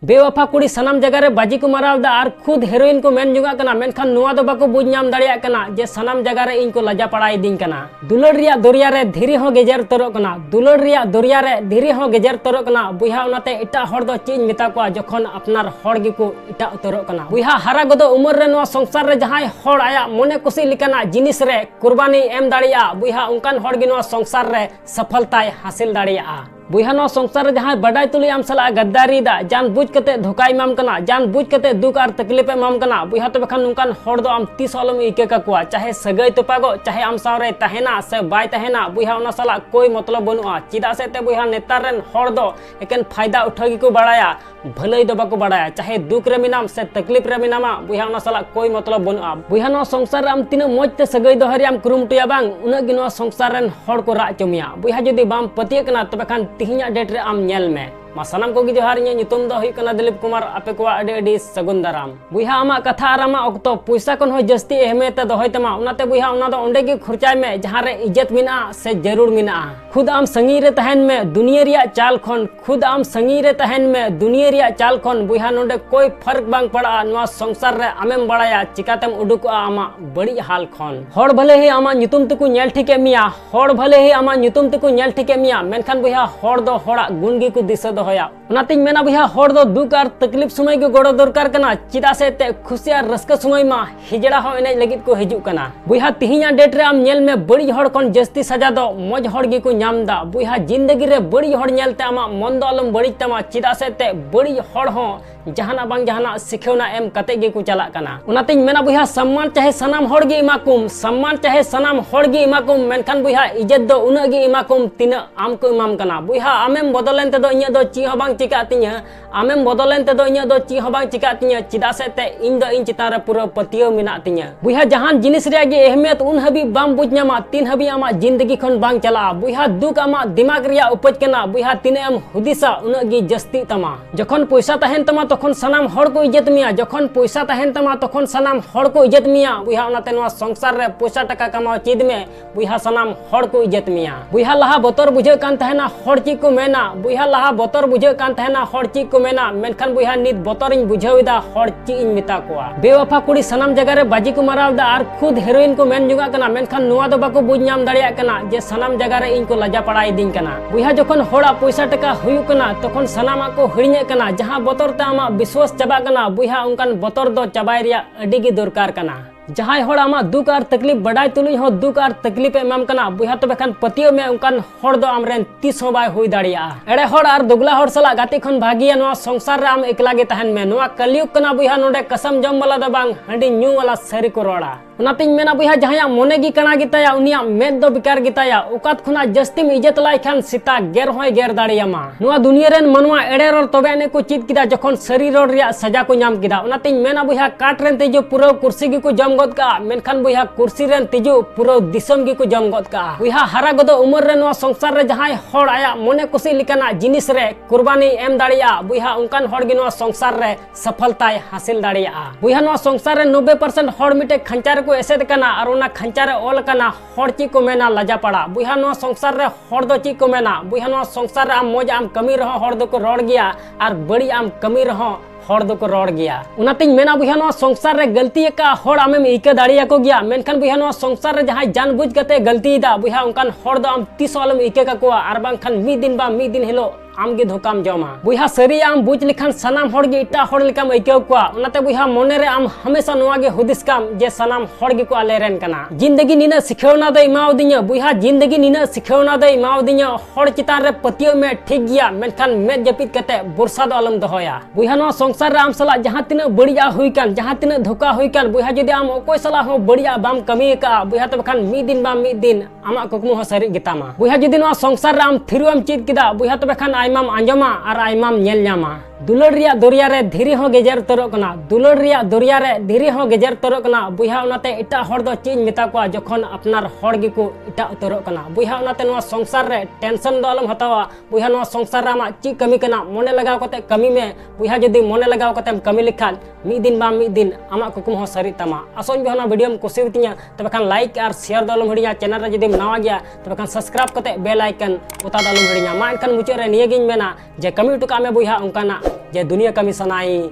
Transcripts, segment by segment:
बेवफा कुड़ी सनाम जगह रे बाजी को मारावदा और खुद हेरोइन को मेन जुगा कना मेनखान नुआ दो बाको बुझ नाम दाड़िया कना जे सनाम जगह रे इनको लजा पड़ाई दिन कना। दुलड़ रिया दरिया रे धीरे हो गेजर तरो कना दुलड़ रिया दरिया रे धीरे हो गेजर तरो कना बुहा उनाते इटा हर दो चीज मिता को जखन अपनार हर गे को इटा तरो कना बुहा हारा गदो उमर रे नुआ संसार रे जहां हर आया मने कुसी लिकाना जिनिस रे कुर्बानी एम दाड़िया बुहा उनकान हर गे नुआ संसार रे सफलता हासिल दाड़िया बुहा नो संसार जहां बड़ाई तुली आम सला गद्दारी दा जान बुझ कते धोखा इमाम कना जान बुझ कते दुख और तकलीफ इमाम कना बुहा तो बखान नुकान हर दो आम तीस अलम इके का चाहे सगई तोपागो चाहे आम सावरे तहेना से बाय तहेना बुहा उना सला कोई मतलब बनुआ चिदा से ते बुहा नेतार रेन हर दो एकेन फायदा उठागी को बड़ाया भलाई दो बाको बड़ाया चाहे दुख रे मिनाम से तकलीफ रे मिनामा बुहा उना सला कोई मतलब बनुआ बुहा नो संसार आम तीन मोज ते सगई दोहरी आम कुरुमटुया बांग उना गि नो संसार रेन हर को रा चमिया बुहा जदी बाम पतिय कना तो बखान तिहिया डेट रे आम नेल में मा सनाम को जोहार नुतुम दो हुई दिलीप कुमार आपे को अडी सगुन दाराम बुहा आमा कथा और आमा अक्तो पैसा खन हो जस्ती अहमियत दोहय तमा उनाते बुहा उना दो ओंडे गे खर्चाय में जहां रे इज्जत मिना से जरूर मिना खुद आम संगी रे तहन में दुनिया रिया चाल खन खुद आम संगी रे तहन में दुनिया रिया चाल खन बुहा नोंडे कोई फर्क बांग पड़ा नुआ संसार रे आमेम बड़ाया चिकातेम उडुकआ आमा बड़ी हाल खन हर भले ही आमा नुतुम तको नेल ठिके मिया हर भले ही आमा नुतुम तको नेल ठिके मिया मेनखान बुहा हर दो हड़ा गुण गे को दिशा होया उनातिन मेना बुहा हर दो दुख और तकलीफ समय के गोड़ो दरकार कना चिदा से ते खुशी और रस्क समय मा हिजड़ा हो एने लगित को हिजु कना बुहा तिहिया डेट रे आम नेल में बड़ी हड़ कोन जस्ती सजा दो मज हड़ गे को नाम दा बुहा जिंदगी रे बड़ी हड़ नेलते आमा मन दो अलम बड़ी तमा चिदा से ते बड़ी हड़ हो जहाना बांग जहाना सिखेवना एम कते गे को चला कना उनातिन मेना बुहा सम्मान चाहे सनाम हड़ गे इमाकुम सम्मान चाहे सनाम हड़ गे इमाकुम मेनखान बुहा इज्जत दो उना गे इमाकुम तिना आम को इमाम कना बुहा आमेम बदलेन ते दो इnya दो ची हो बांग चिका तिnya आमेम बदलेन ते दो इnya दो ची हो बांग चिका तिnya चिदा से ते इन दो इन चिता रे पूरा पतियो मिना तिnya बुहा जहान जिनिस रे गे अहमियत उन हबी बाम बुझ न्यामा तीन हबी आमा जिंदगी खन बांग चला बुहा दुख आमा दिमाग रिया उपज कना बुहा तिने एम हुदिसा उना गे जस्ती तमा जखन पैसा तहन तमा तखन सनाम हड़ को इज्जत मिया जखन पैसा तहन तमा तखन सनाम हड़ को इज्जत मिया बुहा उनाते नवा संसार रे पैसा टका कमाओ चीज में बुहा सनाम हड़ को इज्जत मिया बुहा लहा बतर बुझे कान तहना हड़ ची को मेना बुहा लहा बतर बुझे कान तहना हड़ ची को मेना मेनखान बुहा नित बतर इन बुझेविदा हड़ ची इन मिता कोआ बेवफा कुड़ी सनाम जगह रे बाजी को मारावदा और खुद हेरोइन को मेन जुगा कना मेनखान नुआ दो बाको बुझ नाम दाड़िया कना जे सनाम जगह रे इनको लजा पड़ाई दिन कना बुहा जखन हड़ा पैसा टका हुयु कना तखन सनामा को हिड़िने कना जहां बतर ते आमा विश्वास चबा कना बुहा उनकान बतर दो चबाय रिया अडी गे दरकार कना जहां हड़ आमा दुख और तकलीफ बड़ाई तुलुई हो दुख और तकलीफ एमाम कना बुहा तो बखान पतियो में उनकान हड़ दो आमरेन तीस हो बाय हुई दाड़िया एड़े हड़ और दुगला हड़ सला गाते खन भागिया नवा संसार रे आम एकला गे तहन में नवा कलयुग कना बुहा नोडे कसम जम वाला दो बांग हंडी न्यू वाला सरी को रोड़ा उनातिन मेना बुहा जहां मोने गी कना गिताया उनिया मेद दो बिकार गिताया उकात खुना जस्तिम इज्जत लाई खान सीता गेर होय गेर दाड़िया मा नवा दुनिया रेन मनवा एड़े रोड तबे ने को चित किदा जखन सरी रोड रिया सजा को नाम किदा उनातिन मेना बुहा काट रेन तेजो पूरा कुर्सी गी को जम गद का मेनखान बुहा कुर्सी रेन तिजु पूरा दिसम गी को जम गद का बुहा हारा गदो उमर रे नवा संसार रे जहां हड़ आया मने कुसी लिकाना जिनिस रे कुर्बानी एम दाड़िया बुहा उनकान हड़ गी नवा संसार रे सफलता हासिल दाड़िया बुहा नवा संसार रे 90% हड़ मिटे खंचार को एसेद कना और उना खंचार रे ओल कना हड़ ची को मेना लजा पड़ा बुहा नवा संसार रे हड़ दो ची को मेना बुहा नवा संसार रे आम मोज आम कमी रहो हड़ दो को रोड़ गया और बड़ी आम कमी रहो हड़ दो को रोड़ गया उनातिन मेना बुहा नवा संसार रे गलती का हड़ आमेम इके दाड़िया को गया मेनखान बुहा नवा संसार रे जहां जान बुझ कते गलती दा बुहा उनकान हड़ दो आम तीस अलम इके का कोआ और बांखान मी दिन बा मी दिन हेलो आम गे धोकाम जमा बुहा सरी आम बुझ लिखान सनाम हड़ गे इटा हड़ लिकाम आइकेव कोआ उनाते बुहा मोने रे आम हमेशा नवा गे हुदिस काम जे सनाम हड़ गे को आले रेन कना जिंदगी निना सिखेवना दो इमाव दिnya बुहा जिंदगी निना सिखेवना दो इमाव दिnya हड़ चितान रे पतियो में ठीक गया मेनखान में जपित कते बुरसा दो अलम दहोया बुहा नवा संसार रे आम सला जहां तिना बढ़िया हुई कान जहां तिना धोका हुई कान बुहा जदि आम ओकोय सला हो बढ़िया बाम कमी का बुहा तो बखान मी दिन बा मी दिन आमा कुकमु हो सरी गितामा बुहा जदि नवा संसार रे आम थिरुआम चित किदा बुहा तो बखान आइमाम आंजमा और आइमाम नेल न्यामा दुलड़ रिया दरिया रे धीरे हो गेजर तरो कना दुलड़ रिया दरिया रे धीरे हो गेजर तरो कना बुहा उनाते इटा हड़ दो चीज मिता को जखन अपनार हड़ गे को इटा तरो कना बुहा उनाते नवा संसार रे टेंशन दो अलम हतावा बुहा नवा संसार रे मा ची कमी कना मोने लगाव कते कमी में बुहा जदी मोने लगाव कते कमी लिखान मी दिन बा मी दिन आमा कुकुम हो सरी तमा असोन बिहना वीडियो में कुसी बितिया तबे खान लाइक और शेयर दो अलम हड़िया चैनल रे जदी नवा गया तबे खान सब्सक्राइब कते बेल आइकन उता दो अलम हड़िया मा इनखान मुचे रे निये गिन मेना जे कमी टुका में बुहा उनकाना जे दुनिया कमी सनाई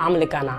आम लेकाना।